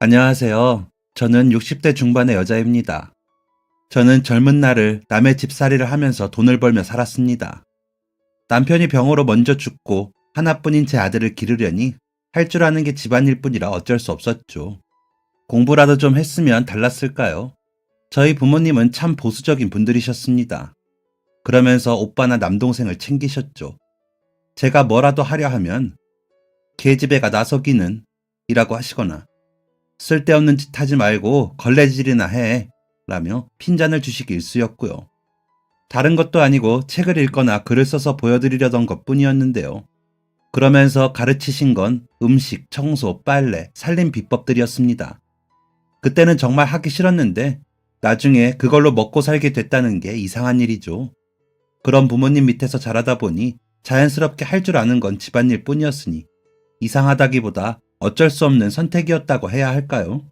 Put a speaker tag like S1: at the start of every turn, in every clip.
S1: 안녕하세요. 저는 60대 중반의 여자입니다. 저는 젊은 날을 남의 집살이를 하면서 돈을 벌며 살았습니다. 남편이 병으로 먼저 죽고 하나뿐인 제 아들을 기르려니 할 줄 아는 게 집안일 뿐이라 어쩔 수 없었죠. 공부라도 좀 했으면 달랐을까요? 저희 부모님은 참 보수적인 분들이셨습니다. 그러면서 오빠나 남동생을 챙기셨죠. 제가 뭐라도 하려 하면 계집애가 나서기는 이라고 하시거나 쓸데없는 짓 하지 말고 걸레질이나 해 라며 핀잔을 주시기 일쑤였고요. 다른 것도 아니고 책을 읽거나 글을 써서 보여드리려던 것뿐이었는데요. 그러면서 가르치신 건 음식, 청소, 빨래, 살림 비법들이었습니다. 그때는 정말 하기 싫었는데 나중에 그걸로 먹고 살게 됐다는 게 이상한 일이죠. 그런 부모님 밑에서 자라다 보니 자연스럽게 할 줄 아는 건 집안일 뿐이었으니 이상하다기보다 어쩔 수 없는 선택이었다고 해야 할까요?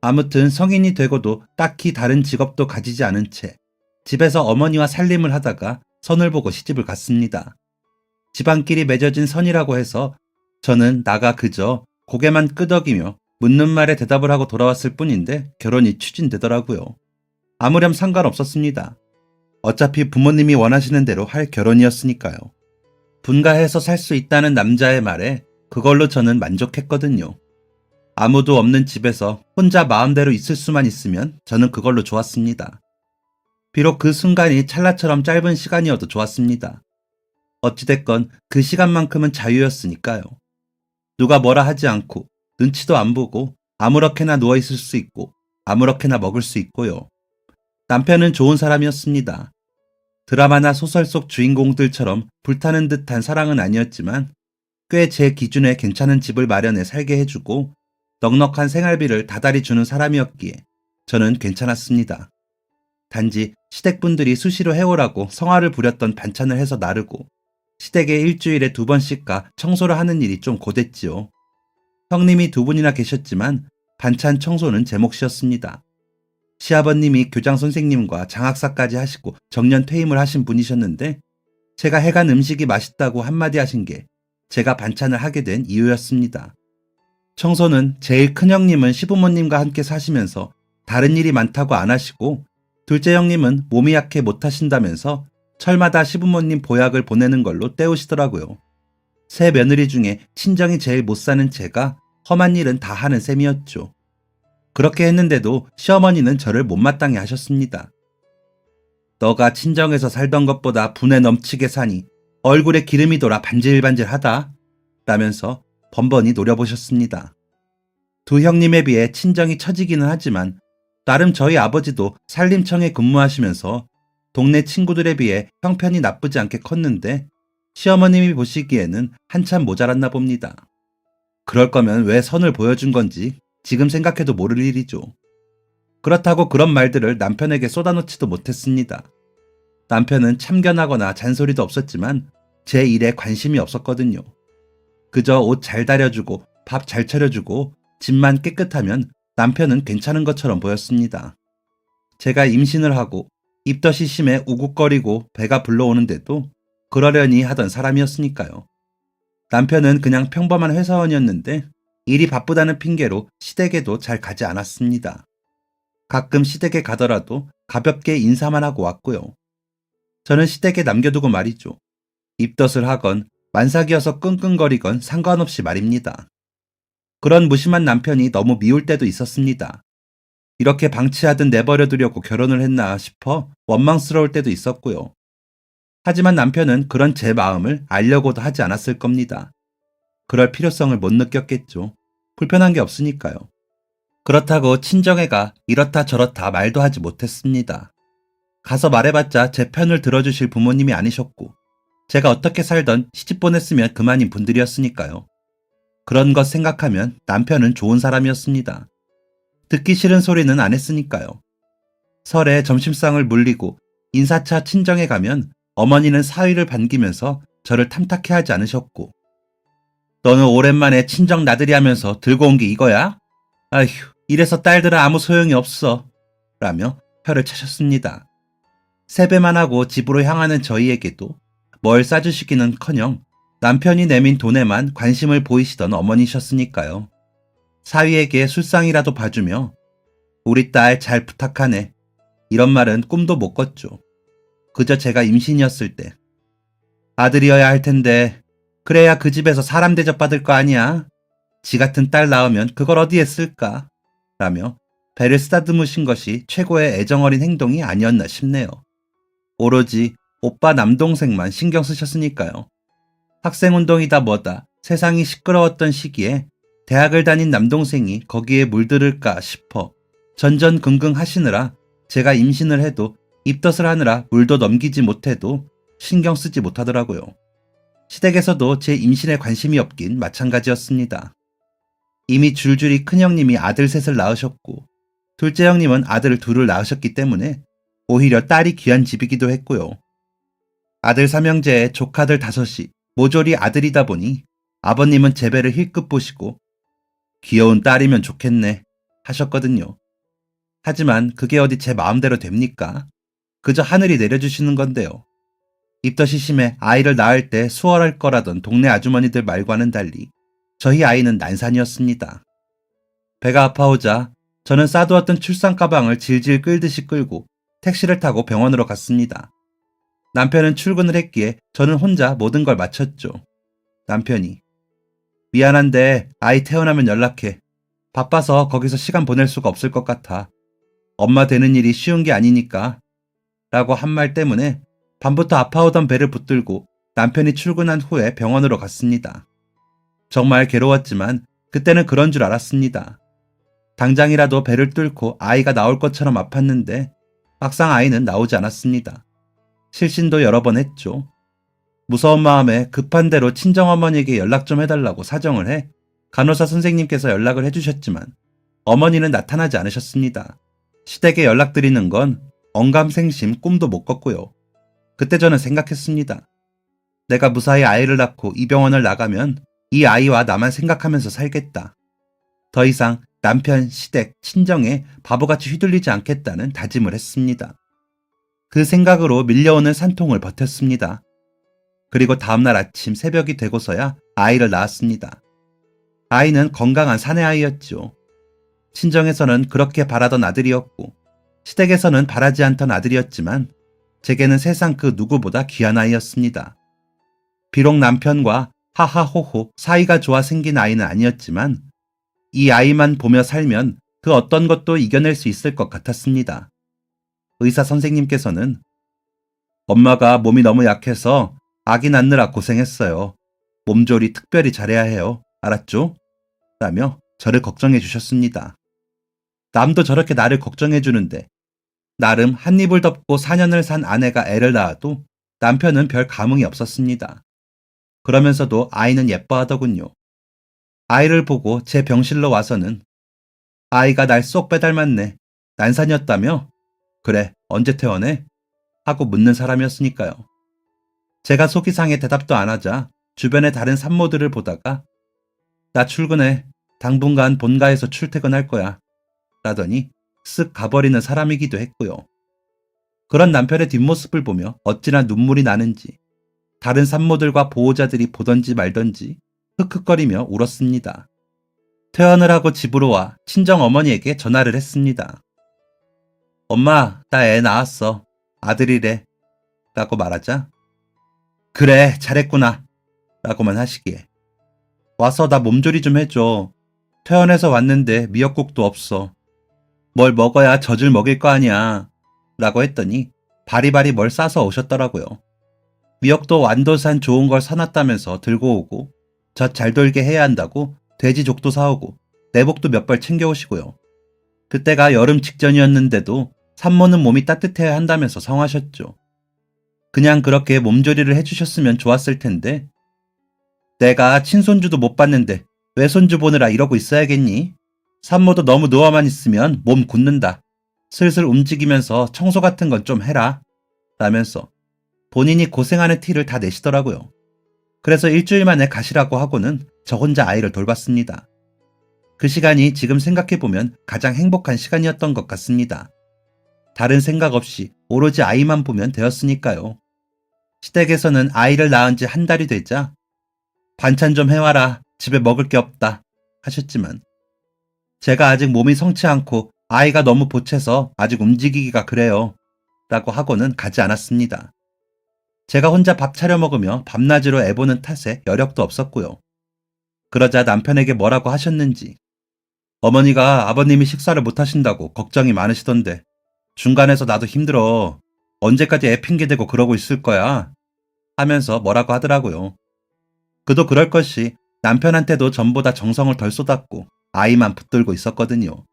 S1: 아무튼 성인이 되고도 딱히 다른 직업도 가지지 않은 채 집에서 어머니와 살림을 하다가 선을 보고 시집을 갔습니다. 집안끼리 맺어진 선이라고 해서 저는 나가 그저 고개만 끄덕이며 묻는 말에 대답을 하고 돌아왔을 뿐인데 결혼이 추진되더라고요. 아무렴 상관없었습니다. 어차피 부모님이 원하시는 대로 할 결혼이었으니까요. 분가해서 살 수 있다는 남자의 말에 그걸로 저는 만족했거든요. 아무도 없는 집에서 혼자 마음대로 있을 수만 있으면 저는 그걸로 좋았습니다. 비록 그 순간이 찰나처럼 짧은 시간이어도 좋았습니다. 어찌됐건 그 시간만큼은 자유였으니까요. 누가 뭐라 하지 않고 눈치도 안 보고 아무렇게나 누워있을 수 있고 아무렇게나 먹을 수 있고요. 남편은 좋은 사람이었습니다. 드라마나 소설 속 주인공들처럼 불타는 듯한 사랑은 아니었지만 꽤 제 기준에 괜찮은 집을 마련해 살게 해주고 넉넉한 생활비를 다달이 주는 사람이었기에 저는 괜찮았습니다. 단지 시댁분들이 수시로 해오라고 성화를 부렸던 반찬을 해서 나르고 시댁에 일주일에 2번씩 가 청소를 하는 일이 좀 고됐지요. 형님이 2분이나 계셨지만 반찬 청소는 제 몫이었습니다. 시아버님이 교장 선생님과 장학사까지 하시고 정년 퇴임을 하신 분이셨는데 제가 해간 음식이 맛있다고 한마디 하신 게 제가 반찬을 하게 된 이유였습니다. 청소는 제일 큰 형님은 시부모님과 함께 사시면서 다른 일이 많다고 안 하시고 둘째 형님은 몸이 약해 못 하신다면서 철마다 시부모님 보약을 보내는 걸로 때우시더라고요. 세 며느리 중에 친정이 제일 못 사는 제가 험한 일은 다 하는 셈이었죠. 그렇게 했는데도 시어머니는 저를 못마땅해 하셨습니다. 너가 친정에서 살던 것보다 분에 넘치게 사니 얼굴에 기름이 돌아 반질반질하다 라면서 번번이 노려보셨습니다. 두 형님에 비해 친정이 처지기는 하지만 나름 저희 아버지도 산림청에 근무하시면서 동네 친구들에 비해 형편이 나쁘지 않게 컸는데 시어머님이 보시기에는 한참 모자랐나 봅니다. 그럴 거면 왜 선을 보여준 건지 지금 생각해도 모를 일이죠. 그렇다고 그런 말들을 남편에게 쏟아놓지도 못했습니다. 남편은 참견하거나 잔소리도 없었지만 제 일에 관심이 없었거든요. 그저 옷 잘 다려주고 밥 잘 차려주고 집만 깨끗하면 남편은 괜찮은 것처럼 보였습니다. 제가 임신을 하고 입덧이 심해 우국거리고 배가 불러오는데도 그러려니 하던 사람이었으니까요. 남편은 그냥 평범한 회사원이었는데 일이 바쁘다는 핑계로 시댁에도 잘 가지 않았습니다. 가끔 시댁에 가더라도 가볍게 인사만 하고 왔고요. 저는 시댁에 남겨두고 말이죠. 입덧을 하건 만삭이어서 끙끙거리건 상관없이 말입니다. 그런 무심한 남편이 너무 미울 때도 있었습니다. 이렇게 방치하듯 내버려두려고 결혼을 했나 싶어 원망스러울 때도 있었고요. 하지만 남편은 그런 제 마음을 알려고도 하지 않았을 겁니다. 그럴 필요성을 못 느꼈겠죠. 불편한 게 없으니까요. 그렇다고 친정애가 이렇다 저렇다 말도 하지 못했습니다. 가서 말해봤자 제 편을 들어주실 부모님이 아니셨고 제가 어떻게 살던 시집 보냈으면 그만인 분들이었으니까요. 그런 것 생각하면 남편은 좋은 사람이었습니다. 듣기 싫은 소리는 안 했으니까요. 설에 점심상을 물리고 인사차 친정에 가면 어머니는 사위를 반기면서 저를 탐탁해하지 않으셨고 너는 오랜만에 친정 나들이 하면서 들고 온 게 이거야? 아휴, 이래서 딸들은 아무 소용이 없어 라며 혀를 차셨습니다. 세배만 하고 집으로 향하는 저희에게도 뭘 싸주시기는커녕 남편이 내민 돈에만 관심을 보이시던 어머니셨으니까요. 사위에게 술상이라도 봐주며 우리 딸 잘 부탁하네. 이런 말은 꿈도 못 꿨죠. 그저 제가 임신이었을 때. 아들이어야 할 텐데 그래야 그 집에서 사람 대접받을 거 아니야. 지 같은 딸 낳으면 그걸 어디에 쓸까? 라며 배를 쓰다듬으신 것이 최고의 애정어린 행동이 아니었나 싶네요. 오로지 오빠 남동생만 신경 쓰셨으니까요. 학생운동이다 뭐다 세상이 시끄러웠던 시기에 대학을 다닌 남동생이 거기에 물들을까 싶어 전전긍긍 하시느라 제가 임신을 해도 입덧을 하느라 물도 넘기지 못해도 신경 쓰지 못하더라고요. 시댁에서도 제 임신에 관심이 없긴 마찬가지였습니다. 이미 줄줄이 큰형님이 아들 셋을 낳으셨고 둘째 형님은 아들을 둘을 낳으셨기 때문에 오히려 딸이 귀한 집이기도 했고요. 아들 삼형제에 조카들 5이 모조리 아들이다 보니 아버님은 제 배를 힐끗 보시고 귀여운 딸이면 좋겠네 하셨거든요. 하지만 그게 어디 제 마음대로 됩니까? 그저 하늘이 내려주시는 건데요. 입덧이 심해 아이를 낳을 때 수월할 거라던 동네 아주머니들 말과는 달리 저희 아이는 난산이었습니다. 배가 아파오자 저는 싸두었던 출산 가방을 질질 끌듯이 끌고 택시를 타고 병원으로 갔습니다. 남편은 출근을 했기에 저는 혼자 모든 걸 마쳤죠. 남편이 미안한데 아이 태어나면 연락해. 바빠서 거기서 시간 보낼 수가 없을 것 같아. 엄마 되는 일이 쉬운 게 아니니까. 라고 한 말 때문에 밤부터 아파오던 배를 붙들고 남편이 출근한 후에 병원으로 갔습니다. 정말 괴로웠지만 그때는 그런 줄 알았습니다. 당장이라도 배를 뚫고 아이가 나올 것처럼 아팠는데 막상 아이는 나오지 않았습니다. 실신도 여러 번 했죠. 무서운 마음에 급한 대로 친정어머니에게 연락 좀 해달라고 사정을 해 간호사 선생님께서 연락을 해주셨지만 어머니는 나타나지 않으셨습니다. 시댁에 연락드리는 건 언감생심 꿈도 못 꿨고요. 그때 저는 생각했습니다. 내가 무사히 아이를 낳고 이 병원을 나가면 이 아이와 나만 생각하면서 살겠다. 더 이상 남편, 시댁, 친정에 바보같이 휘둘리지 않겠다는 다짐을 했습니다. 그 생각으로 밀려오는 산통을 버텼습니다. 그리고 다음날 아침 새벽이 되고서야 아이를 낳았습니다. 아이는 건강한 사내아이였죠. 친정에서는 그렇게 바라던 아들이었고 시댁에서는 바라지 않던 아들이었지만 제게는 세상 그 누구보다 귀한 아이였습니다. 비록 남편과 하하호호 사이가 좋아 생긴 아이는 아니었지만 이 아이만 보며 살면 그 어떤 것도 이겨낼 수 있을 것 같았습니다. 의사 선생님께서는 엄마가 몸이 너무 약해서 아기 낳느라 고생했어요. 몸조리 특별히 잘해야 해요. 알았죠? 라며 저를 걱정해 주셨습니다. 남도 저렇게 나를 걱정해 주는데 나름 한 입을 덮고 4년을 산 아내가 애를 낳아도 남편은 별 감흥이 없었습니다. 그러면서도 아이는 예뻐하더군요. 아이를 보고 제 병실로 와서는 아이가 날 쏙 빼닮았네. 난산이었다며? 그래, 언제 퇴원해? 하고 묻는 사람이었으니까요. 제가 속이 상해 대답도 안 하자 주변의 다른 산모들을 보다가 나 출근해. 당분간 본가에서 출퇴근할 거야. 라더니 쓱 가버리는 사람이기도 했고요. 그런 남편의 뒷모습을 보며 어찌나 눈물이 나는지 다른 산모들과 보호자들이 보던지 말던지 흑흑거리며 울었습니다. 퇴원을 하고 집으로 와 친정 어머니에게 전화를 했습니다. 엄마, 나 애 낳았어. 아들이래. 라고 말하자 그래, 잘했구나. 라고만 하시기에 와서 나 몸조리 좀 해줘. 퇴원해서 왔는데 미역국도 없어. 뭘 먹어야 젖을 먹일 거 아니야. 라고 했더니 바리바리 뭘 싸서 오셨더라고요. 미역도 완도산 좋은 걸 사놨다면서 들고 오고 젖 잘 돌게 해야 한다고 돼지족도 사오고 내복도 몇 벌 챙겨오시고요. 그때가 여름 직전이었는데도 산모는 몸이 따뜻해야 한다면서 성하셨죠. 그냥 그렇게 몸조리를 해주셨으면 좋았을 텐데 내가 친손주도 못 봤는데 외손주 보느라 이러고 있어야겠니? 산모도 너무 누워만 있으면 몸 굳는다. 슬슬 움직이면서 청소 같은 건 좀 해라. 라면서 본인이 고생하는 티를 다 내시더라고요. 그래서 일주일 만에 가시라고 하고는 저 혼자 아이를 돌봤습니다. 그 시간이 지금 생각해보면 가장 행복한 시간이었던 것 같습니다. 다른 생각 없이 오로지 아이만 보면 되었으니까요. 시댁에서는 아이를 낳은 지 한 달이 되자 반찬 좀 해와라. 집에 먹을 게 없다. 하셨지만 제가 아직 몸이 성치 않고 아이가 너무 보채서 아직 움직이기가 그래요. 라고 하고는 가지 않았습니다. 제가 혼자 밥 차려 먹으며 밤낮으로 애보는 탓에 여력도 없었고요. 그러자 남편에게 뭐라고 하셨는지 어머니가 아버님이 식사를 못 하신다고 걱정이 많으시던데 중간에서 나도 힘들어. 언제까지 애 핑계대고 그러고 있을 거야? 하면서 뭐라고 하더라고요. 그도 그럴 것이 남편한테도 전보다 정성을 덜 쏟았고 아이만 붙들고 있었거든요.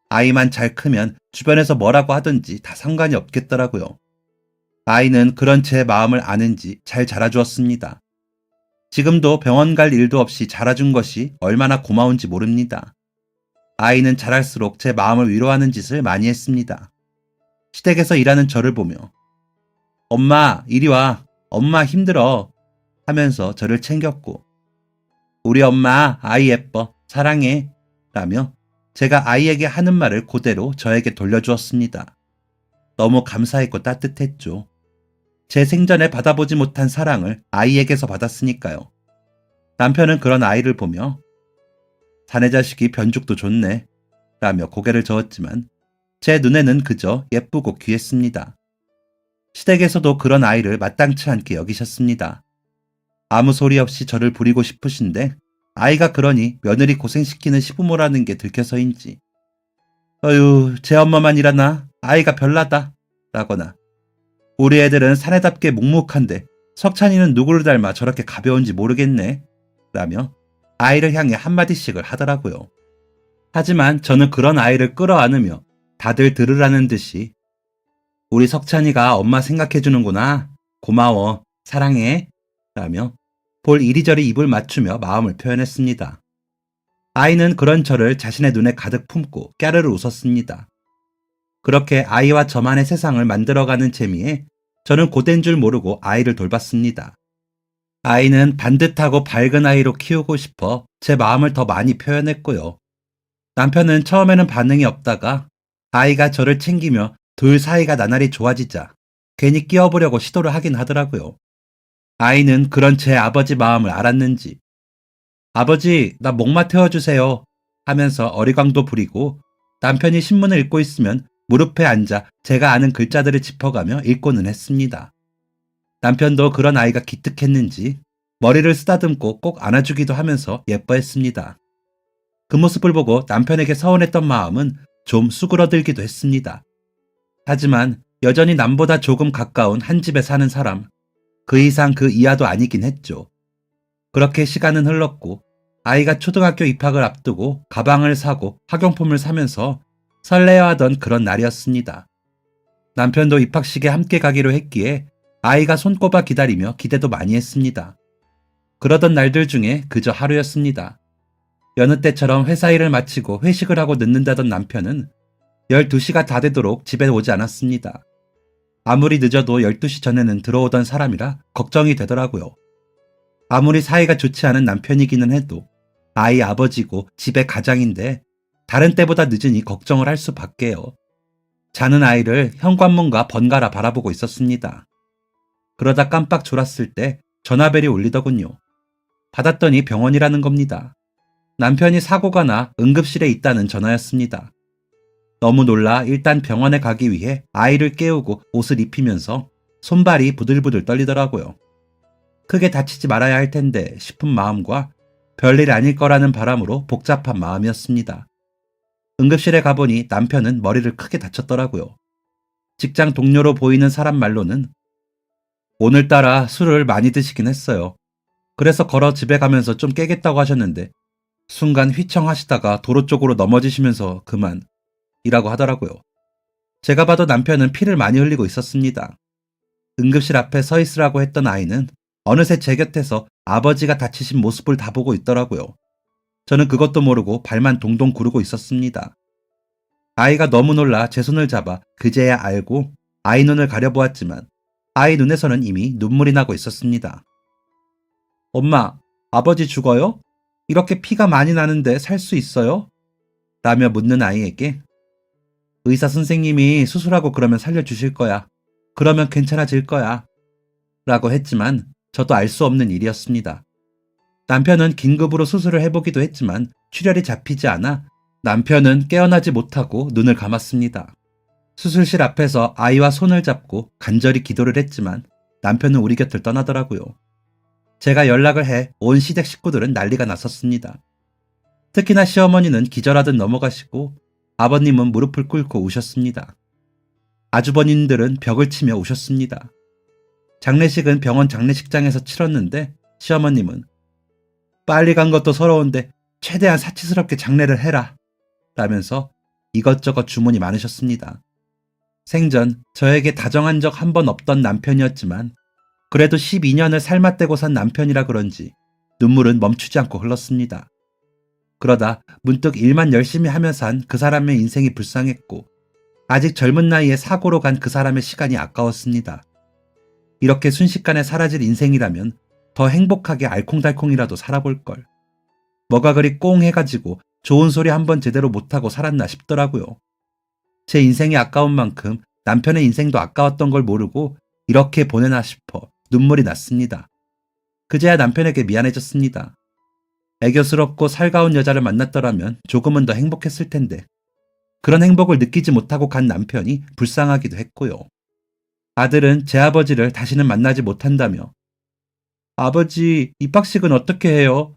S1: 아이만 잘 크면 주변에서 뭐라고 하든지 다 상관이 없겠더라고요. 아이는 그런 제 마음을 아는지 잘 자라주었습니다. 지금도 병원 갈 일도 없이 자라준 것이 얼마나 고마운지 모릅니다. 아이는 자랄수록 제 마음을 위로하는 짓을 많이 했습니다. 시댁에서 일하는 저를 보며 엄마 이리 와. 엄마 힘들어. 하면서 저를 챙겼고 우리 엄마 아이 예뻐. 사랑해. 라며 제가 아이에게 하는 말을 그대로 저에게 돌려주었습니다. 너무 감사했고 따뜻했죠. 제 생전에 받아보지 못한 사랑을 아이에게서 받았으니까요. 남편은 그런 아이를 보며 자네 자식이 변죽도 좋네. 라며 고개를 저었지만 제 눈에는 그저 예쁘고 귀했습니다. 시댁에서도 그런 아이를 마땅치 않게 여기셨습니다. 아무 소리 없이 저를 부리고 싶으신데 아이가 그러니 며느리 고생시키는 시부모라는 게 들켜서인지 어휴 제 엄마만 일하나 아이가 별나다 라거나 우리 애들은 사내답게 묵묵한데 석찬이는 누구를 닮아 저렇게 가벼운지 모르겠네 라며 아이를 향해 한마디씩을 하더라고요. 하지만 저는 그런 아이를 끌어안으며 다들 들으라는 듯이 우리 석찬이가 엄마 생각해주는구나. 고마워. 사랑해. 라며 볼 이리저리 입을 맞추며 마음을 표현했습니다. 아이는 그런 저를 자신의 눈에 가득 품고 깨르르 웃었습니다. 그렇게 아이와 저만의 세상을 만들어가는 재미에 저는 고된 줄 모르고 아이를 돌봤습니다. 아이는 반듯하고 밝은 아이로 키우고 싶어 제 마음을 더 많이 표현했고요. 남편은 처음에는 반응이 없다가 아이가 저를 챙기며 둘 사이가 나날이 좋아지자 괜히 끼어보려고 시도를 하긴 하더라고요. 아이는 그런 제 아버지 마음을 알았는지 아버지 나 목마 태워주세요 하면서 어리광도 부리고 남편이 신문을 읽고 있으면 무릎에 앉아 제가 아는 글자들을 짚어가며 읽고는 했습니다. 남편도 그런 아이가 기특했는지 머리를 쓰다듬고 꼭 안아주기도 하면서 예뻐했습니다. 그 모습을 보고 남편에게 서운했던 마음은 좀 수그러들기도 했습니다. 하지만 여전히 남보다 조금 가까운 한 집에 사는 사람, 그 이상 그 이하도 아니긴 했죠. 그렇게 시간은 흘렀고 아이가 초등학교 입학을 앞두고 가방을 사고 학용품을 사면서 설레어하던 그런 날이었습니다. 남편도 입학식에 함께 가기로 했기에 아이가 손꼽아 기다리며 기대도 많이 했습니다. 그러던 날들 중에 그저 하루였습니다. 여느 때처럼 회사 일을 마치고 회식을 하고 늦는다던 남편은 12시가 다 되도록 집에 오지 않았습니다. 아무리 늦어도 12시 전에는 들어오던 사람이라 걱정이 되더라고요. 아무리 사이가 좋지 않은 남편이기는 해도 아이 아버지고 집의 가장인데 다른 때보다 늦으니 걱정을 할 수밖에요. 자는 아이를 현관문과 번갈아 바라보고 있었습니다. 그러다 깜빡 졸았을 때 전화벨이 울리더군요. 받았더니 병원이라는 겁니다. 남편이 사고가 나 응급실에 있다는 전화였습니다. 너무 놀라 일단 병원에 가기 위해 아이를 깨우고 옷을 입히면서 손발이 부들부들 떨리더라고요. 크게 다치지 말아야 할 텐데 싶은 마음과 별일 아닐 거라는 바람으로 복잡한 마음이었습니다. 응급실에 가보니 남편은 머리를 크게 다쳤더라고요. 직장 동료로 보이는 사람 말로는 오늘따라 술을 많이 드시긴 했어요. 그래서 걸어 집에 가면서 좀 깨겠다고 하셨는데 순간 휘청하시다가 도로 쪽으로 넘어지시면서 그만 이라고 하더라고요. 제가 봐도 남편은 피를 많이 흘리고 있었습니다. 응급실 앞에 서 있으라고 했던 아이는 어느새 제 곁에서 아버지가 다치신 모습을 다 보고 있더라고요. 저는 그것도 모르고 발만 동동 구르고 있었습니다. 아이가 너무 놀라 제 손을 잡아 그제야 알고 아이 눈을 가려보았지만 아이 눈에서는 이미 눈물이 나고 있었습니다. 엄마, 아버지 죽어요? 이렇게 피가 많이 나는데 살 수 있어요? 라며 묻는 아이에게 의사 선생님이 수술하고 그러면 살려주실 거야. 그러면 괜찮아질 거야. 라고 했지만 저도 알 수 없는 일이었습니다. 남편은 긴급으로 수술을 해보기도 했지만 출혈이 잡히지 않아 남편은 깨어나지 못하고 눈을 감았습니다. 수술실 앞에서 아이와 손을 잡고 간절히 기도를 했지만 남편은 우리 곁을 떠나더라고요. 제가 연락을 해 온 시댁 식구들은 난리가 났었습니다. 특히나 시어머니는 기절하듯 넘어가시고 아버님은 무릎을 꿇고 우셨습니다. 아주버님들은 벽을 치며 우셨습니다. 장례식은 병원 장례식장에서 치렀는데 시어머님은 빨리 간 것도 서러운데 최대한 사치스럽게 장례를 해라 라면서 이것저것 주문이 많으셨습니다. 생전 저에게 다정한 적 한 번 없던 남편이었지만 그래도 12년을 삶아떼고 산 남편이라 그런지 눈물은 멈추지 않고 흘렀습니다. 그러다 문득 일만 열심히 하면서 한 그 사람의 인생이 불쌍했고 아직 젊은 나이에 사고로 간 그 사람의 시간이 아까웠습니다. 이렇게 순식간에 사라질 인생이라면 더 행복하게 알콩달콩이라도 살아볼걸. 뭐가 그리 꽁 해가지고 좋은 소리 한번 제대로 못하고 살았나 싶더라고요. 제 인생이 아까운 만큼 남편의 인생도 아까웠던 걸 모르고 이렇게 보내나 싶어 눈물이 났습니다. 그제야 남편에게 미안해졌습니다. 애교스럽고 살가운 여자를 만났더라면 조금은 더 행복했을 텐데 그런 행복을 느끼지 못하고 간 남편이 불쌍하기도 했고요. 아들은 제 아버지를 다시는 만나지 못한다며 아버지 입학식은 어떻게 해요?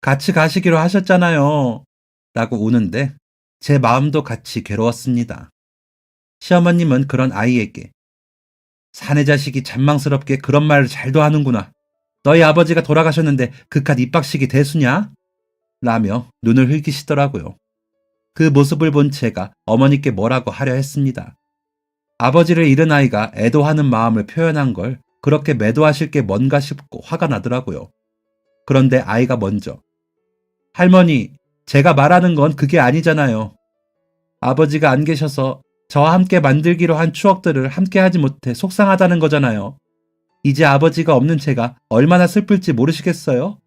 S1: 같이 가시기로 하셨잖아요. 라고 우는데 제 마음도 같이 괴로웠습니다. 시어머님은 그런 아이에게 사내 자식이 잔망스럽게 그런 말을 잘도 하는구나. 너희 아버지가 돌아가셨는데 그깟 입학식이 대수냐? 라며 눈을 흘기시더라고요. 그 모습을 본 제가 어머니께 뭐라고 하려 했습니다. 아버지를 잃은 아이가 애도하는 마음을 표현한 걸 그렇게 매도하실 게 뭔가 싶고 화가 나더라고요. 그런데 아이가 먼저 할머니, 제가 말하는 건 그게 아니잖아요. 아버지가 안 계셔서 저와 함께 만들기로 한 추억들을 함께 하지 못해 속상하다는 거잖아요. 이제 아버지가 없는 제가 얼마나 슬플지 모르시겠어요?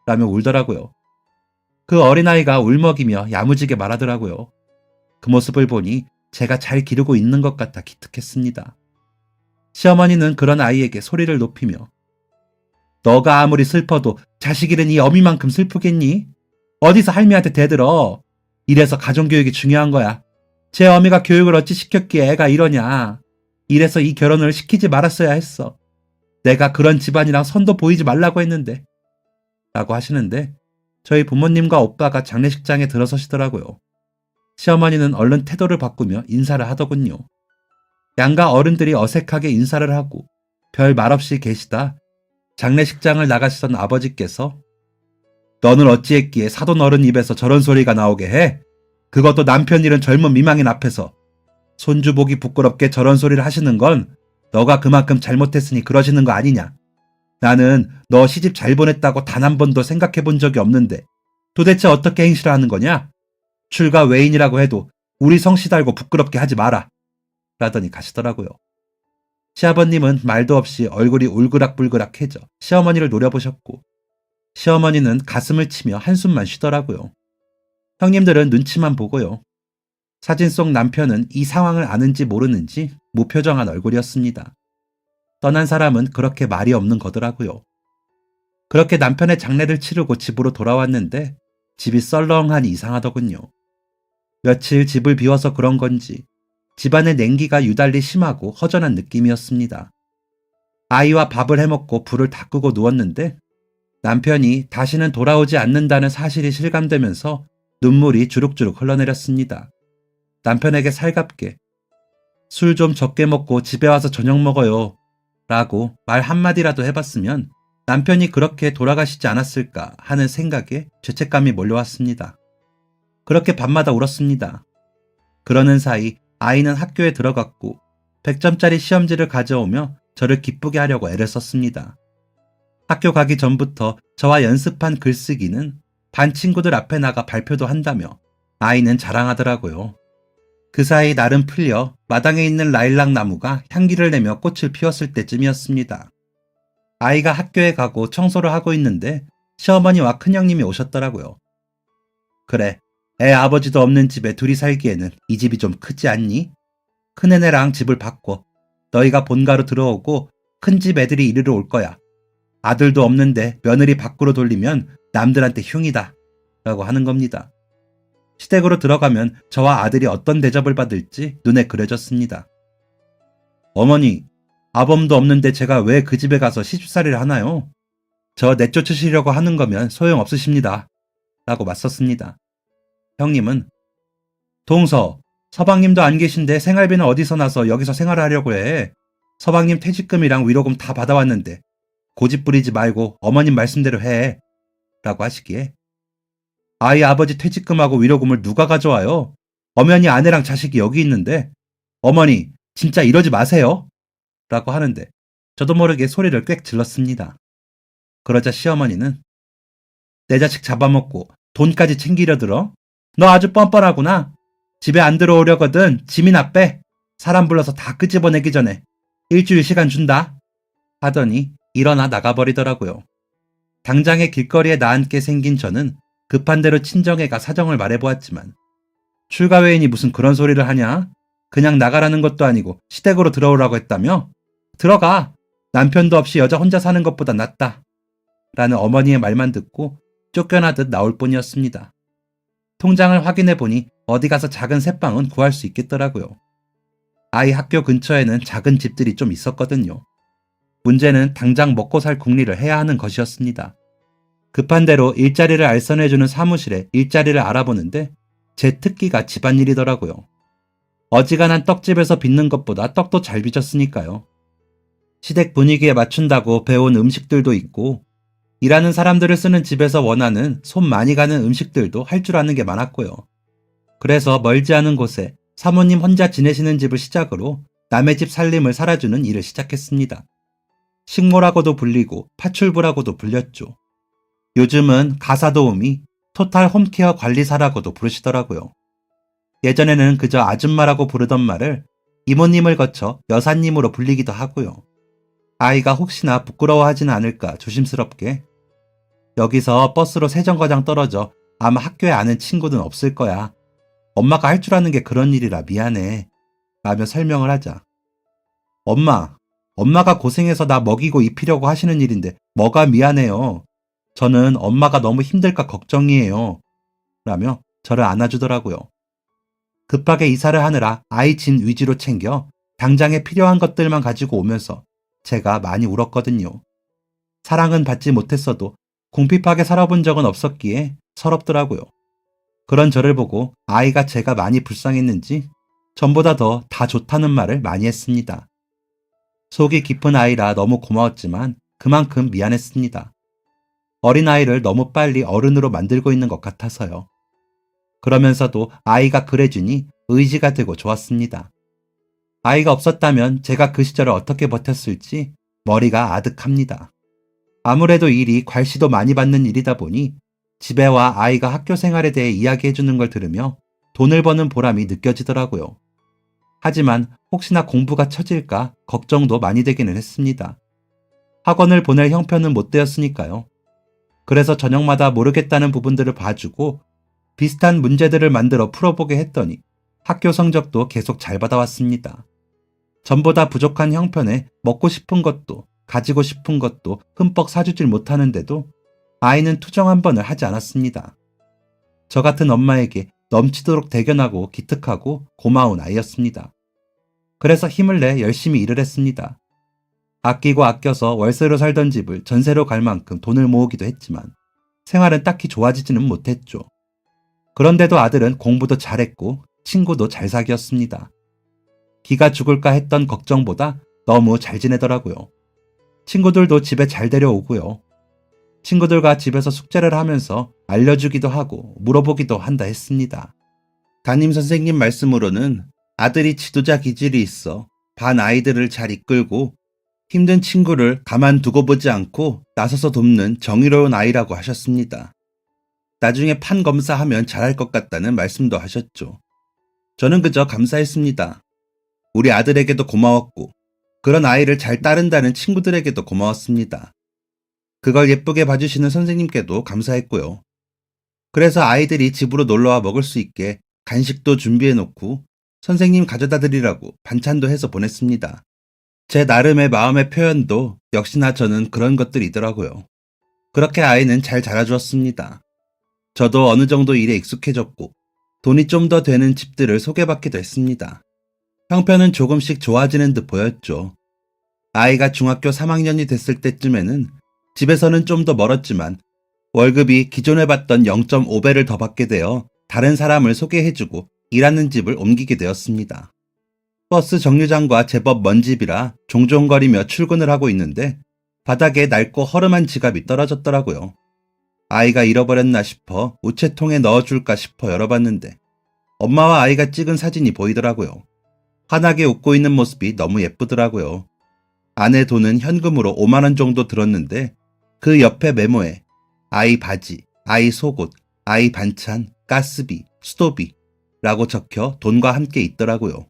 S1: 라며 울더라고요. 그 어린아이가 울먹이며 야무지게 말하더라고요. 그 모습을 보니 제가 잘 기르고 있는 것 같아 기특했습니다. 시어머니는 그런 아이에게 소리를 높이며 너가 아무리 슬퍼도 자식 잃은 이 어미만큼 슬프겠니? 어디서 할미한테 대들어. 이래서 가정교육이 중요한 거야. 제 어미가 교육을 어찌 시켰기에 애가 이러냐. 이래서 이 결혼을 시키지 말았어야 했어. 내가 그런 집안이랑 선도 보이지 말라고 했는데. 라고 하시는데 저희 부모님과 오빠가 장례식장에 들어서시더라고요. 시어머니는 얼른 태도를 바꾸며 인사를 하더군요. 양가 어른들이 어색하게 인사를 하고 별 말 없이 계시다 장례식장을 나가시던 아버지께서 너는 어찌했기에 사돈 어른 입에서 저런 소리가 나오게 해? 그것도 남편 잃은 젊은 미망인 앞에서. 손주 보기 부끄럽게 저런 소리를 하시는 건 너가 그만큼 잘못했으니 그러시는 거 아니냐. 나는 너 시집 잘 보냈다고 단 한 번도 생각해 본 적이 없는데 도대체 어떻게 행실을 하는 거냐? 출가 외인이라고 해도 우리 성씨 달고 부끄럽게 하지 마라. 라더니 가시더라고요. 시아버님은 말도 없이 얼굴이 울그락불그락해져 시어머니를 노려보셨고 시어머니는 가슴을 치며 한숨만 쉬더라고요. 형님들은 눈치만 보고요. 사진 속 남편은 이 상황을 아는지 모르는지 무표정한 얼굴이었습니다. 떠난 사람은 그렇게 말이 없는 거더라고요. 그렇게 남편의 장례를 치르고 집으로 돌아왔는데 집이 썰렁하니 이상하더군요. 며칠 집을 비워서 그런 건지 집안의 냉기가 유달리 심하고 허전한 느낌이었습니다. 아이와 밥을 해먹고 불을 다 끄고 누웠는데 남편이 다시는 돌아오지 않는다는 사실이 실감되면서 눈물이 주룩주룩 흘러내렸습니다. 남편에게 살갑게 술 좀 적게 먹고 집에 와서 저녁 먹어요 라고 말 한마디라도 해봤으면 남편이 그렇게 돌아가시지 않았을까 하는 생각에 죄책감이 몰려왔습니다. 그렇게 밤마다 울었습니다. 그러는 사이 아이는 학교에 들어갔고 100점짜리 시험지를 가져오며 저를 기쁘게 하려고 애를 썼습니다. 학교 가기 전부터 저와 연습한 글쓰기는 반 친구들 앞에 나가 발표도 한다며 아이는 자랑하더라고요. 그 사이 날은 풀려 마당에 있는 라일락 나무가 향기를 내며 꽃을 피웠을 때쯤이었습니다. 아이가 학교에 가고 청소를 하고 있는데 시어머니와 큰형님이 오셨더라고요. 그래, 애 아버지도 없는 집에 둘이 살기에는 이 집이 좀 크지 않니? 큰애네랑 집을 바꿔. 너희가 본가로 들어오고 큰 집 애들이 이리로 올 거야. 아들도 없는데 며느리 밖으로 돌리면 남들한테 흉이다. 라고 하는 겁니다. 시댁으로 들어가면 저와 아들이 어떤 대접을 받을지 눈에 그려졌습니다. 어머니, 아범도 없는데 제가 왜 그 집에 가서 시집살이를 하나요? 저 내쫓으시려고 하는 거면 소용없으십니다. 라고 맞섰습니다. 형님은 동서, 서방님도 안 계신데 생활비는 어디서 나서 여기서 생활을 하려고 해. 서방님 퇴직금이랑 위로금 다 받아왔는데 고집 부리지 말고 어머님 말씀대로 해. 라고 하시기에 아이 아버지 퇴직금하고 위로금을 누가 가져와요? 엄연히 아내랑 자식이 여기 있는데 어머니 진짜 이러지 마세요. 라고 하는데 저도 모르게 소리를 꽥 질렀습니다. 그러자 시어머니는 내 자식 잡아먹고 돈까지 챙기려 들어? 너 아주 뻔뻔하구나. 집에 안 들어오려거든 짐이나 빼. 사람 불러서 다 끄집어내기 전에 일주일 시간 준다. 하더니 일어나 나가버리더라고요. 당장의 길거리에 나앉게 생긴 저는 급한 대로 친정에가 사정을 말해보았지만 출가 외인이 무슨 그런 소리를 하냐? 그냥 나가라는 것도 아니고 시댁으로 들어오라고 했다며? 들어가. 남편도 없이 여자 혼자 사는 것보다 낫다. 라는 어머니의 말만 듣고 쫓겨나듯 나올 뿐이었습니다. 통장을 확인해보니 어디 가서 작은 새빵은 구할 수 있겠더라고요. 아이 학교 근처에는 작은 집들이 좀 있었거든요. 문제는 당장 먹고 살 궁리를 해야 하는 것이었습니다. 급한 대로 일자리를 알선해주는 사무실에 일자리를 알아보는데 제 특기가 집안일이더라고요. 어지간한 떡집에서 빚는 것보다 떡도 잘 빚었으니까요. 시댁 분위기에 맞춘다고 배운 음식들도 있고 일하는 사람들을 쓰는 집에서 원하는 손 많이 가는 음식들도 할 줄 아는 게 많았고요. 그래서 멀지 않은 곳에 사모님 혼자 지내시는 집을 시작으로 남의 집 살림을 살아주는 일을 시작했습니다. 식모라고도 불리고 파출부라고도 불렸죠. 요즘은 가사도우미, 토탈 홈케어 관리사라고도 부르시더라고요. 예전에는 그저 아줌마라고 부르던 말을 이모님을 거쳐 여사님으로 불리기도 하고요. 아이가 혹시나 부끄러워하지는 않을까 조심스럽게 여기서 버스로 세정거장 떨어져 아마 학교에 아는 친구는 없을 거야. 엄마가 할 줄 아는 게 그런 일이라 미안해. 라며 설명을 하자. 엄마가 고생해서 나 먹이고 입히려고 하시는 일인데 뭐가 미안해요. 저는 엄마가 너무 힘들까 걱정이에요. 라며 저를 안아주더라고요. 급하게 이사를 하느라 아이 짐 위주로 챙겨 당장에 필요한 것들만 가지고 오면서 제가 많이 울었거든요. 사랑은 받지 못했어도 궁핍하게 살아본 적은 없었기에 서럽더라고요. 그런 저를 보고 아이가 제가 많이 불쌍했는지 전보다 더 다 좋다는 말을 많이 했습니다. 속이 깊은 아이라 너무 고마웠지만 그만큼 미안했습니다. 어린아이를 너무 빨리 어른으로 만들고 있는 것 같아서요. 그러면서도 아이가 그래주니 의지가 되고 좋았습니다. 아이가 없었다면 제가 그 시절을 어떻게 버텼을지 머리가 아득합니다. 아무래도 일이 괄시도 많이 받는 일이다 보니 집에와 아이가 학교 생활에 대해 이야기해주는 걸 들으며 돈을 버는 보람이 느껴지더라고요. 하지만 혹시나 공부가 처질까 걱정도 많이 되기는 했습니다. 학원을 보낼 형편은 못 되었으니까요. 그래서 저녁마다 모르겠다는 부분들을 봐주고 비슷한 문제들을 만들어 풀어보게 했더니 학교 성적도 계속 잘 받아왔습니다. 전보다 부족한 형편에 먹고 싶은 것도 가지고 싶은 것도 흠뻑 사주질 못하는데도 아이는 투정 한 번을 하지 않았습니다. 저 같은 엄마에게 넘치도록 대견하고 기특하고 고마운 아이였습니다. 그래서 힘을 내 열심히 일을 했습니다. 아끼고 아껴서 월세로 살던 집을 전세로 갈 만큼 돈을 모으기도 했지만 생활은 딱히 좋아지지는 못했죠. 그런데도 아들은 공부도 잘했고 친구도 잘 사귀었습니다. 기가 죽을까 했던 걱정보다 너무 잘 지내더라고요. 친구들도 집에 잘 데려오고요. 친구들과 집에서 숙제를 하면서 알려주기도 하고 물어보기도 한다 했습니다. 담임 선생님 말씀으로는 아들이 지도자 기질이 있어 반 아이들을 잘 이끌고 힘든 친구를 가만두고 보지 않고 나서서 돕는 정의로운 아이라고 하셨습니다. 나중에 판 검사하면 잘할 것 같다는 말씀도 하셨죠. 저는 그저 감사했습니다. 우리 아들에게도 고마웠고 그런 아이를 잘 따른다는 친구들에게도 고마웠습니다. 그걸 예쁘게 봐주시는 선생님께도 감사했고요. 그래서 아이들이 집으로 놀러와 먹을 수 있게 간식도 준비해놓고 선생님 가져다 드리라고 반찬도 해서 보냈습니다. 제 나름의 마음의 표현도 역시나 저는 그런 것들이더라고요. 그렇게 아이는 잘 자라주었습니다. 저도 어느 정도 일에 익숙해졌고 돈이 좀 더 되는 집들을 소개받기도 했습니다. 형편은 조금씩 좋아지는 듯 보였죠. 아이가 중학교 3학년이 됐을 때쯤에는 집에서는 좀 더 멀었지만 월급이 기존에 받던 0.5배를 더 받게 되어 다른 사람을 소개해주고 일하는 집을 옮기게 되었습니다. 버스 정류장과 제법 먼 집이라 종종거리며 출근을 하고 있는데 바닥에 낡고 허름한 지갑이 떨어졌더라고요. 아이가 잃어버렸나 싶어 우체통에 넣어줄까 싶어 열어봤는데 엄마와 아이가 찍은 사진이 보이더라고요. 환하게 웃고 있는 모습이 너무 예쁘더라고요. 안에 돈은 현금으로 5만 원 정도 들었는데 그 옆에 메모에 아이 바지, 아이 속옷, 아이 반찬, 가스비, 수도비라고 적혀 돈과 함께 있더라고요.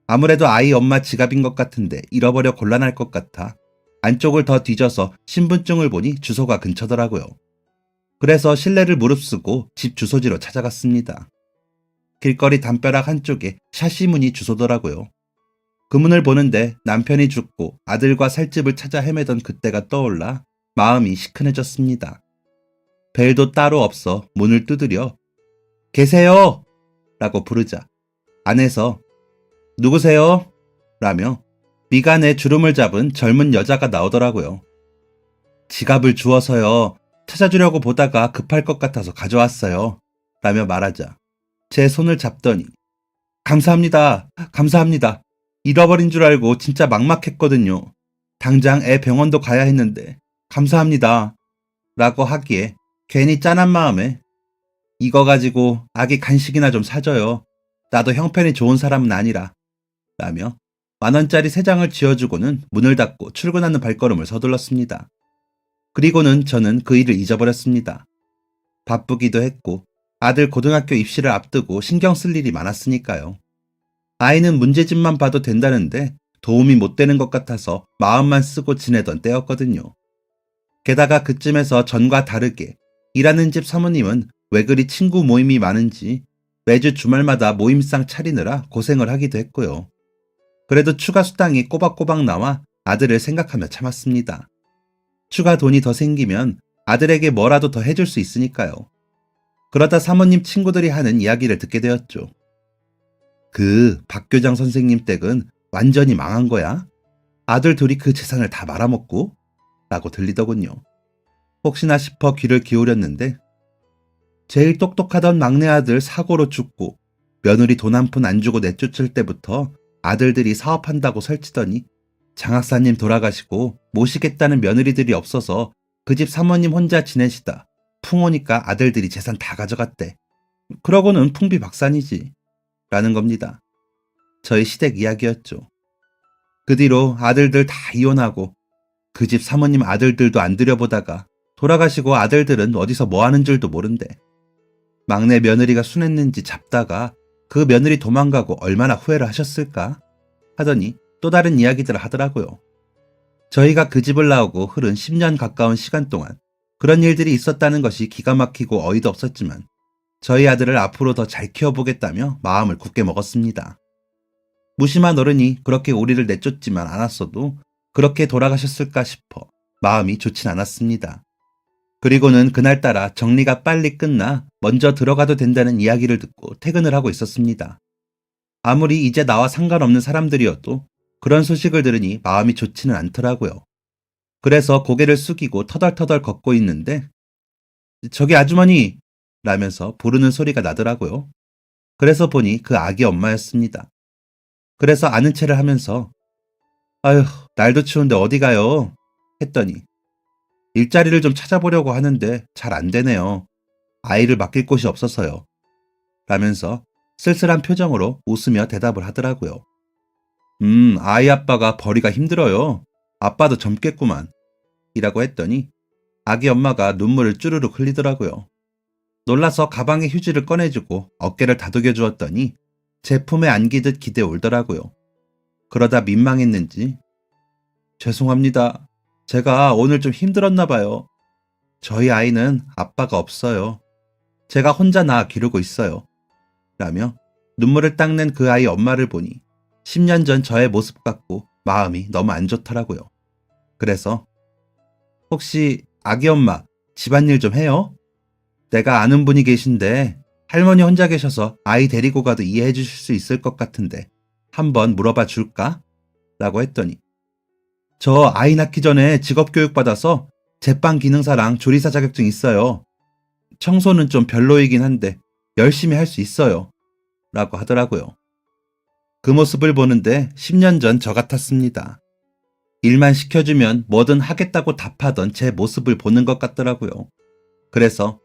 S1: 아무래도 아이 엄마 지갑인 것 같은데 잃어버려 곤란할 것 같아 안쪽을 더 뒤져서 신분증을 보니 주소가 근처더라고요. 그래서 실내를 무릅쓰고 집 주소지로 찾아갔습니다. 길거리 담벼락 한쪽에 샤시문이 주소더라고요. 그 문을 보는데 남편이 죽고 아들과 살 집을 찾아 헤매던 그때가 떠올라 마음이 시큰해졌습니다. 벨도 따로 없어 문을 두드려 계세요! 라고 부르자 안에서 누구세요? 라며 미간에 주름을 잡은 젊은 여자가 나오더라고요. 지갑을 주워서요. 찾아주려고 보다가 급할 것 같아서 가져왔어요. 라며 말하자 제 손을 잡더니 감사합니다. 감사합니다. 잃어버린 줄 알고 진짜 막막했거든요. 당장 애 병원도 가야 했는데 감사합니다. 라고 하기에 괜히 짠한 마음에 이거 가지고 아기 간식이나 좀 사줘요. 나도 형편이 좋은 사람은 아니라. 라며 10,000원짜리 3장을 쥐어주고는 문을 닫고 출근하는 발걸음을 서둘렀습니다. 그리고는 저는 그 일을 잊어버렸습니다. 바쁘기도 했고 아들 고등학교 입시를 앞두고 신경 쓸 일이 많았으니까요. 아이는 문제집만 봐도 된다는데 도움이 못 되는 것 같아서 마음만 쓰고 지내던 때였거든요. 게다가 그쯤에서 전과 다르게 일하는 집 사모님은 왜 그리 친구 모임이 많은지 매주 주말마다 모임상 차리느라 고생을 하기도 했고요. 그래도 추가 수당이 꼬박꼬박 나와 아들을 생각하며 참았습니다. 추가 돈이 더 생기면 아들에게 뭐라도 더 해줄 수 있으니까요. 그러다 사모님 친구들이 하는 이야기를 듣게 되었죠. 그 박교장 선생님 댁은 완전히 망한 거야? 아들 둘이 그 재산을 다 말아먹고? 라고 들리더군요. 혹시나 싶어 귀를 기울였는데 제일 똑똑하던 막내 아들 사고로 죽고 며느리 돈 한 푼 안 주고 내쫓을 때부터 아들들이 사업한다고 설치더니 장학사님 돌아가시고 모시겠다는 며느리들이 없어서 그 집 사모님 혼자 지내시다 풍 오니까 아들들이 재산 다 가져갔대. 그러고는 풍비박산이지. 라는 겁니다. 저희 시댁 이야기였죠. 그 뒤로 아들들 다 이혼하고 그 집 사모님 아들들도 안 들여보다가 돌아가시고 아들들은 어디서 뭐 하는 줄도 모른대. 막내 며느리가 순했는지 잡다가 그 며느리 도망가고 얼마나 후회를 하셨을까? 하더니 또 다른 이야기들을 하더라고요. 저희가 그 집을 나오고 흐른 10년 가까운 시간 동안 그런 일들이 있었다는 것이 기가 막히고 어이도 없었지만 저희 아들을 앞으로 더 잘 키워보겠다며 마음을 굳게 먹었습니다. 무심한 어른이 그렇게 우리를 내쫓지만 않았어도 그렇게 돌아가셨을까 싶어 마음이 좋진 않았습니다. 그리고는 그날따라 정리가 빨리 끝나 먼저 들어가도 된다는 이야기를 듣고 퇴근을 하고 있었습니다. 아무리 이제 나와 상관없는 사람들이어도 그런 소식을 들으니 마음이 좋지는 않더라고요. 그래서 고개를 숙이고 터덜터덜 걷고 있는데 저기 아주머니! 라면서 부르는 소리가 나더라고요. 그래서 보니 그 아기 엄마였습니다. 그래서 아는 체를 하면서 아휴 날도 추운데 어디 가요? 했더니 일자리를 좀 찾아보려고 하는데 잘 안 되네요. 아이를 맡길 곳이 없어서요. 라면서 쓸쓸한 표정으로 웃으며 대답을 하더라고요. 아이 아빠가 벌이가 힘들어요. 아빠도 젊겠구만. 이라고 했더니 아기 엄마가 눈물을 쭈르륵 흘리더라고요. 놀라서 가방에 휴지를 꺼내주고 어깨를 다독여 주었더니 제 품에 안기듯 기대 울더라고요. 그러다 민망했는지 죄송합니다. 제가 오늘 좀 힘들었나 봐요. 저희 아이는 아빠가 없어요. 제가 혼자 낳아 기르고 있어요. 라며 눈물을 닦는 그 아이 엄마를 보니 10년 전 저의 모습 같고 마음이 너무 안 좋더라고요. 그래서 혹시 아기 엄마 집안일 좀 해요? 내가 아는 분이 계신데 할머니 혼자 계셔서 아이 데리고 가도 이해해 주실 수 있을 것 같은데 한번 물어봐 줄까? 라고 했더니 저 아이 낳기 전에 직업교육 받아서 제빵 기능사랑 조리사 자격증 있어요. 청소는 좀 별로이긴 한데 열심히 할 수 있어요. 라고 하더라고요. 그 모습을 보는데 10년 전 저 같았습니다. 일만 시켜주면 뭐든 하겠다고 답하던 제 모습을 보는 것 같더라고요. 그래서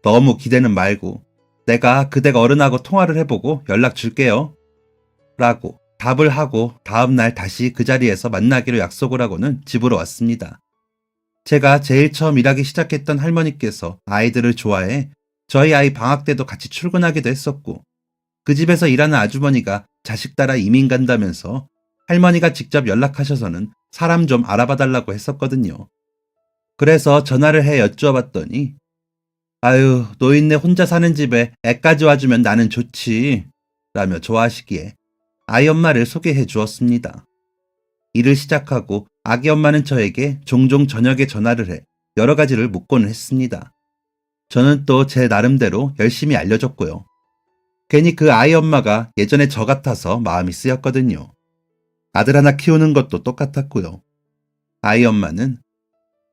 S1: 너무 기대는 말고 내가 그대가 어른하고 통화를 해보고 연락 줄게요. 라고 답을 하고 다음날 다시 그 자리에서 만나기로 약속을 하고는 집으로 왔습니다. 제가 제일 처음 일하기 시작했던 할머니께서 아이들을 좋아해 저희 아이 방학 때도 같이 출근하기도 했었고 그 집에서 일하는 아주머니가 자식 따라 이민 간다면서 할머니가 직접 연락하셔서는 사람 좀 알아봐 달라고 했었거든요. 그래서 전화를 해 여쭈어봤더니 아유, 노인네 혼자 사는 집에 애까지 와주면 나는 좋지 라며 좋아하시기에 아이 엄마를 소개해 주었습니다. 일을 시작하고 아기 엄마는 저에게 종종 저녁에 전화를 해 여러 가지를 묻고는 했습니다. 저는 또 제 나름대로 열심히 알려줬고요. 괜히 그 아이 엄마가 예전에 저 같아서 마음이 쓰였거든요. 아들 하나 키우는 것도 똑같았고요. 아이 엄마는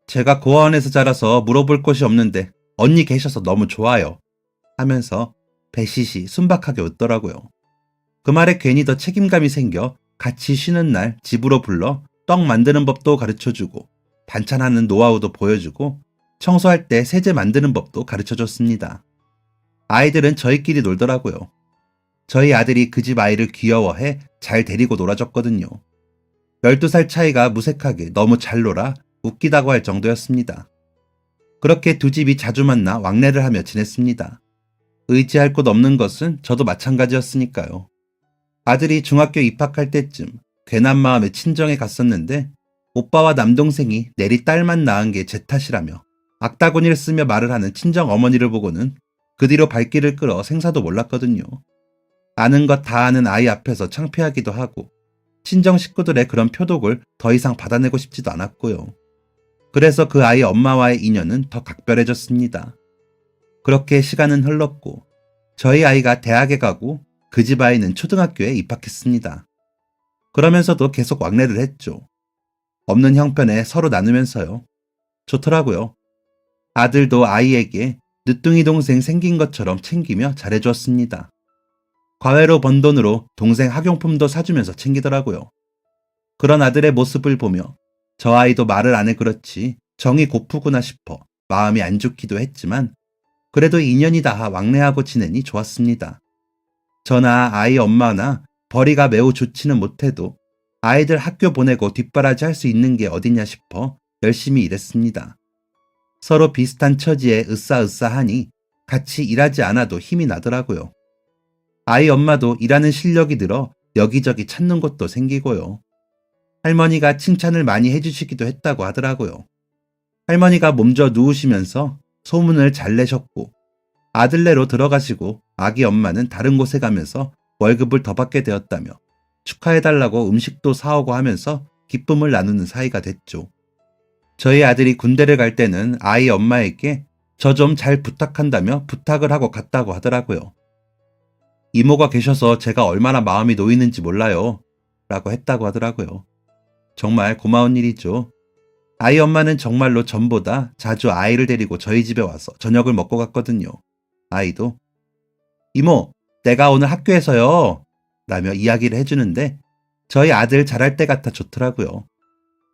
S1: 제가 고아원에서 자라서 물어볼 곳이 없는데 언니 계셔서 너무 좋아요 하면서 배시시 순박하게 웃더라고요. 그 말에 괜히 더 책임감이 생겨 같이 쉬는 날 집으로 불러 떡 만드는 법도 가르쳐주고 반찬하는 노하우도 보여주고 청소할 때 세제 만드는 법도 가르쳐줬습니다. 아이들은 저희끼리 놀더라고요. 저희 아들이 그 집 아이를 귀여워해 잘 데리고 놀아줬거든요. 12살 차이가 무색하게 너무 잘 놀아 웃기다고 할 정도였습니다. 그렇게 두 집이 자주 만나 왕래를 하며 지냈습니다. 의지할 곳 없는 것은 저도 마찬가지였으니까요. 아들이 중학교 입학할 때쯤 괜한 마음에 친정에 갔었는데 오빠와 남동생이 내리 딸만 낳은 게 제 탓이라며 악다구니를 쓰며 말을 하는 친정 어머니를 보고는 그 뒤로 발길을 끌어 생사도 몰랐거든요. 아는 것 다 아는 아이 앞에서 창피하기도 하고 친정 식구들의 그런 표독을 더 이상 받아내고 싶지도 않았고요. 그래서 그 아이 엄마와의 인연은 더 각별해졌습니다. 그렇게 시간은 흘렀고 저희 아이가 대학에 가고 그 집 아이는 초등학교에 입학했습니다. 그러면서도 계속 왕래를 했죠. 없는 형편에 서로 나누면서요. 좋더라고요. 아들도 아이에게 늦둥이 동생 생긴 것처럼 챙기며 잘해주었습니다. 과외로 번 돈으로 동생 학용품도 사주면서 챙기더라고요. 그런 아들의 모습을 보며 저 아이도 말을 안 해 그렇지 정이 고프구나 싶어 마음이 안 좋기도 했지만 그래도 인연이 닿아 왕래하고 지내니 좋았습니다. 저나 아이 엄마나 벌이가 매우 좋지는 못해도 아이들 학교 보내고 뒷바라지 할 수 있는 게 어디냐 싶어 열심히 일했습니다. 서로 비슷한 처지에 으싸으싸하니 같이 일하지 않아도 힘이 나더라고요. 아이 엄마도 일하는 실력이 늘어 여기저기 찾는 곳도 생기고요. 할머니가 칭찬을 많이 해주시기도 했다고 하더라고요. 할머니가 몸져 누우시면서 소문을 잘 내셨고 아들네로 들어가시고 아기 엄마는 다른 곳에 가면서 월급을 더 받게 되었다며 축하해달라고 음식도 사오고 하면서 기쁨을 나누는 사이가 됐죠. 저희 아들이 군대를 갈 때는 아이 엄마에게 저 좀 잘 부탁한다며 부탁을 하고 갔다고 하더라고요. 이모가 계셔서 제가 얼마나 마음이 놓이는지 몰라요 라고 했다고 하더라고요. 정말 고마운 일이죠. 아이 엄마는 정말로 전보다 자주 아이를 데리고 저희 집에 와서 저녁을 먹고 갔거든요. 아이도 이모, 내가 오늘 학교에서요 라며 이야기를 해주는데 저희 아들 잘할 때 같아 좋더라고요.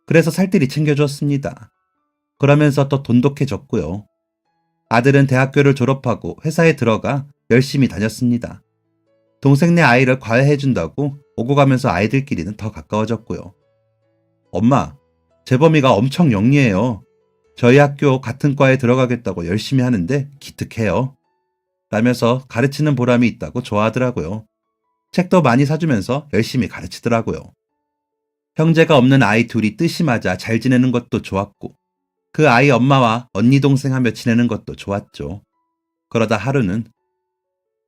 S1: 그래서 살뜰히 챙겨주었습니다. 그러면서 또 돈독해졌고요. 아들은 대학교를 졸업하고 회사에 들어가 열심히 다녔습니다. 동생네 아이를 과외해준다고 오고 가면서 아이들끼리는 더 가까워졌고요. 엄마, 재범이가 엄청 영리해요. 저희 학교 같은 과에 들어가겠다고 열심히 하는데 기특해요. 라면서 가르치는 보람이 있다고 좋아하더라고요. 책도 많이 사주면서 열심히 가르치더라고요. 형제가 없는 아이 둘이 뜻이 맞아 잘 지내는 것도 좋았고 그 아이 엄마와 언니 동생 하며 지내는 것도 좋았죠. 그러다 하루는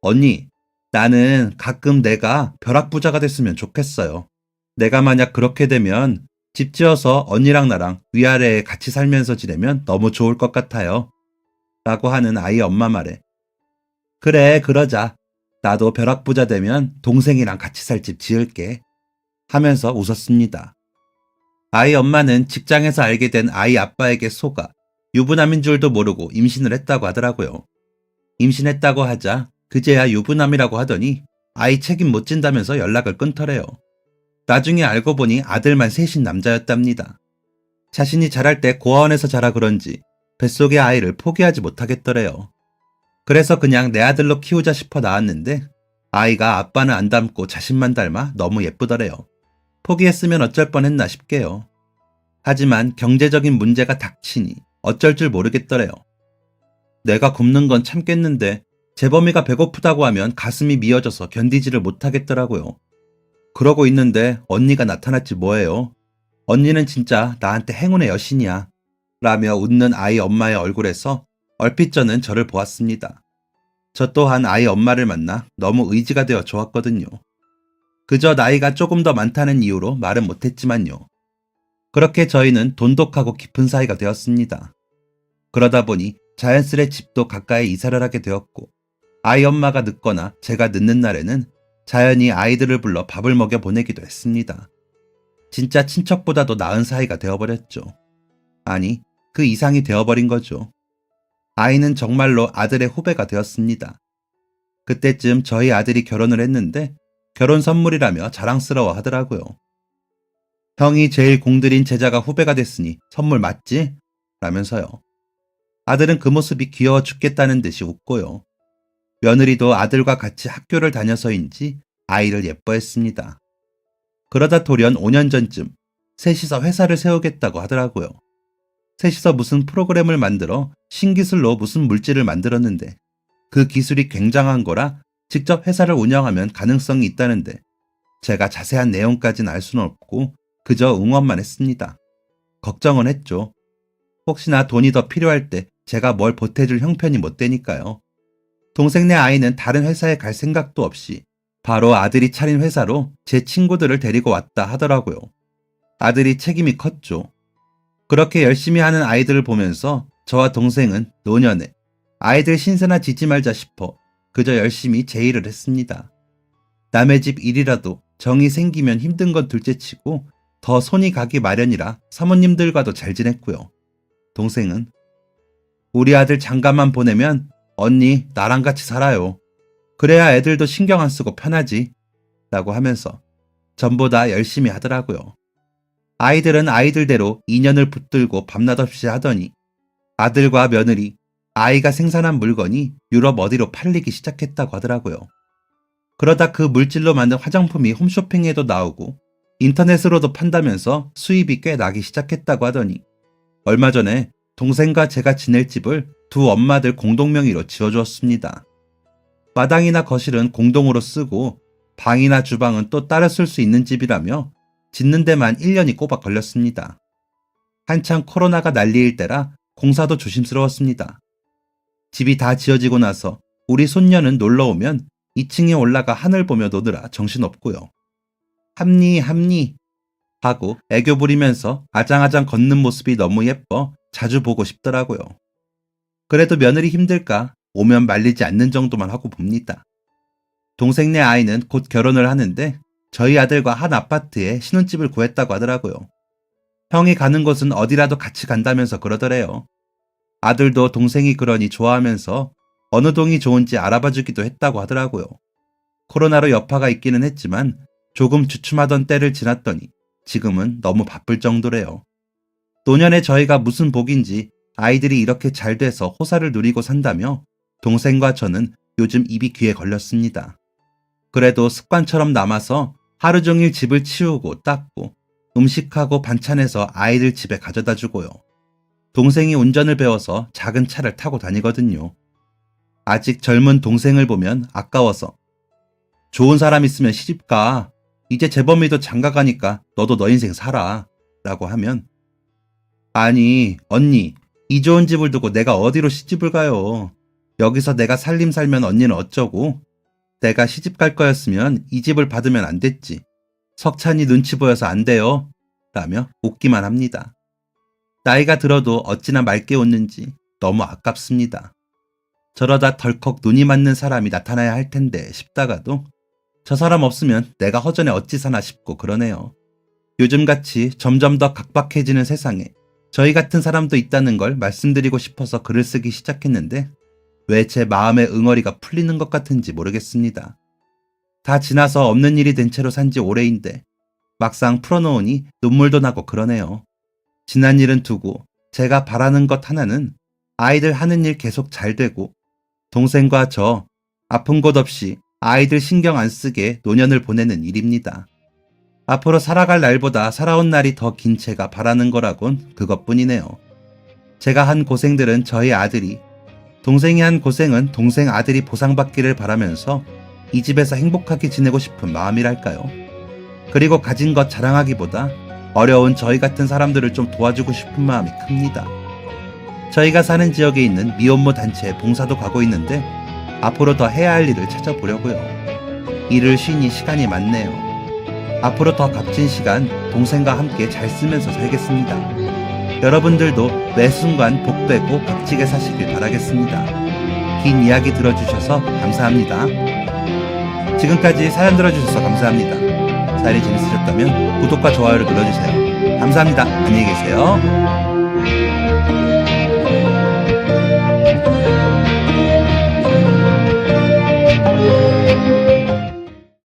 S1: 언니, 나는 가끔 내가 벼락부자가 됐으면 좋겠어요. 내가 만약 그렇게 되면 집 지어서 언니랑 나랑 위아래에 같이 살면서 지내면 너무 좋을 것 같아요. 라고 하는 아이 엄마 말에 그래, 그러자. 나도 벼락부자 되면 동생이랑 같이 살 집 지을게. 하면서 웃었습니다. 아이 엄마는 직장에서 알게 된 아이 아빠에게 속아 유부남인 줄도 모르고 임신을 했다고 하더라고요. 임신했다고 하자 그제야 유부남이라고 하더니 아이 책임 못 진다면서 연락을 끊더래요. 나중에 알고 보니 아들만 셋인 남자였답니다. 자신이 자랄 때 고아원에서 자라 그런지 뱃속의 아이를 포기하지 못하겠더래요. 그래서 그냥 내 아들로 키우자 싶어 낳았는데 아이가 아빠는 안 닮고 자신만 닮아 너무 예쁘더래요. 포기했으면 어쩔 뻔했나 싶게요. 하지만 경제적인 문제가 닥치니 어쩔 줄 모르겠더래요. 내가 굶는 건 참겠는데 재범이가 배고프다고 하면 가슴이 미어져서 견디지를 못하겠더라고요. 그러고 있는데 언니가 나타났지 뭐예요. 언니는 진짜 나한테 행운의 여신이야. 라며 웃는 아이 엄마의 얼굴에서 얼핏 저는 저를 보았습니다. 저 또한 아이 엄마를 만나 너무 의지가 되어 좋았거든요. 그저 나이가 조금 더 많다는 이유로 말은 못했지만요. 그렇게 저희는 돈독하고 깊은 사이가 되었습니다. 그러다 보니 자연스레 집도 가까이 이사를 하게 되었고 아이 엄마가 늦거나 제가 늦는 날에는 자연히 아이들을 불러 밥을 먹여 보내기도 했습니다. 진짜 친척보다도 나은 사이가 되어버렸죠. 아니, 그 이상이 되어버린 거죠. 아이는 정말로 아들의 후배가 되었습니다. 그때쯤 저희 아들이 결혼을 했는데 결혼 선물이라며 자랑스러워 하더라고요. 형이 제일 공들인 제자가 후배가 됐으니 선물 맞지? 라면서요. 아들은 그 모습이 귀여워 죽겠다는 듯이 웃고요. 며느리도 아들과 같이 학교를 다녀서인지 아이를 예뻐했습니다. 그러다 돌연 5년 전쯤 셋이서 회사를 세우겠다고 하더라고요. 셋이서 무슨 프로그램을 만들어 신기술로 무슨 물질을 만들었는데 그 기술이 굉장한 거라 직접 회사를 운영하면 가능성이 있다는데 제가 자세한 내용까지는 알 수는 없고 그저 응원만 했습니다. 걱정은 했죠. 혹시나 돈이 더 필요할 때 제가 뭘 보태줄 형편이 못 되니까요. 동생네 아이는 다른 회사에 갈 생각도 없이 바로 아들이 차린 회사로 제 친구들을 데리고 왔다 하더라고요. 아들이 책임이 컸죠. 그렇게 열심히 하는 아이들을 보면서 저와 동생은 노년에 아이들 신세나 지지 말자 싶어 그저 열심히 제 일을 했습니다. 남의 집 일이라도 정이 생기면 힘든 건 둘째치고 더 손이 가기 마련이라 사모님들과도 잘 지냈고요. 동생은 우리 아들 장가만 보내면 언니 나랑 같이 살아요. 그래야 애들도 신경 안 쓰고 편하지. 라고 하면서 전보다 열심히 하더라고요. 아이들은 아이들대로 인연을 붙들고 밤낮 없이 하더니 아들과 며느리, 아이가 생산한 물건이 유럽 어디로 팔리기 시작했다고 하더라고요. 그러다 그 물질로 만든 화장품이 홈쇼핑에도 나오고 인터넷으로도 판다면서 수입이 꽤 나기 시작했다고 하더니 얼마 전에 동생과 제가 지낼 집을 두 엄마들 공동명의로 지어주었습니다. 마당이나 거실은 공동으로 쓰고 방이나 주방은 또 따로 쓸 수 있는 집이라며 짓는 데만 1년이 꼬박 걸렸습니다. 한창 코로나가 난리일 때라 공사도 조심스러웠습니다. 집이 다 지어지고 나서 우리 손녀는 놀러오면 2층에 올라가 하늘 보며 노느라 정신없고요. 합니 하고 애교 부리면서 아장아장 걷는 모습이 너무 예뻐 자주 보고 싶더라고요. 그래도 며느리 힘들까 오면 말리지 않는 정도만 하고 봅니다. 동생네 아이는 곧 결혼을 하는데 저희 아들과 한 아파트에 신혼집을 구했다고 하더라고요. 형이 가는 곳은 어디라도 같이 간다면서 그러더래요. 아들도 동생이 그러니 좋아하면서 어느 동이 좋은지 알아봐주기도 했다고 하더라고요. 코로나로 여파가 있기는 했지만 조금 주춤하던 때를 지났더니 지금은 너무 바쁠 정도래요. 노년에 저희가 무슨 복인지 아이들이 이렇게 잘 돼서 호사를 누리고 산다며 동생과 저는 요즘 입이 귀에 걸렸습니다. 그래도 습관처럼 남아서 하루 종일 집을 치우고 닦고 음식하고 반찬해서 아이들 집에 가져다 주고요. 동생이 운전을 배워서 작은 차를 타고 다니거든요. 아직 젊은 동생을 보면 아까워서 좋은 사람 있으면 시집가. 이제 재범이도 장가가니까 너도 너 인생 살아. 라고 하면 아니 언니 이 좋은 집을 두고 내가 어디로 시집을 가요. 여기서 내가 살림 살면 언니는 어쩌고. 내가 시집 갈 거였으면 이 집을 받으면 안 됐지. 석찬이 눈치 보여서 안 돼요. 라며 웃기만 합니다. 나이가 들어도 어찌나 맑게 웃는지 너무 아깝습니다. 저러다 덜컥 눈이 맞는 사람이 나타나야 할 텐데 싶다가도 저 사람 없으면 내가 허전해 어찌 사나 싶고 그러네요. 요즘같이 점점 더 각박해지는 세상에 저희 같은 사람도 있다는 걸 말씀드리고 싶어서 글을 쓰기 시작했는데 왜 제 마음의 응어리가 풀리는 것 같은지 모르겠습니다. 다 지나서 없는 일이 된 채로 산지 오래인데 막상 풀어놓으니 눈물도 나고 그러네요. 지난 일은 두고 제가 바라는 것 하나는 아이들 하는 일 계속 잘 되고 동생과 저 아픈 곳 없이 아이들 신경 안 쓰게 노년을 보내는 일입니다. 앞으로 살아갈 날보다 살아온 날이 더 긴 제가 바라는 거라곤 그것뿐이네요. 제가 한 고생들은 저희 아들이, 동생이 한 고생은 동생 아들이 보상받기를 바라면서 이 집에서 행복하게 지내고 싶은 마음이랄까요. 그리고 가진 것 자랑하기보다 어려운 저희 같은 사람들을 좀 도와주고 싶은 마음이 큽니다. 저희가 사는 지역에 있는 미혼모 단체에 봉사도 가고 있는데 앞으로 더 해야 할 일을 찾아보려고요. 일을 쉬니 시간이 많네요. 앞으로 더 값진 시간 동생과 함께 잘 쓰면서 살겠습니다. 여러분들도 매 순간 복되고 값지게 사시길 바라겠습니다. 긴 이야기 들어주셔서 감사합니다. 지금까지 사연 들어주셔서 감사합니다. 사연이 재밌으셨다면 구독과 좋아요를 눌러주세요. 감사합니다. 안녕히 계세요.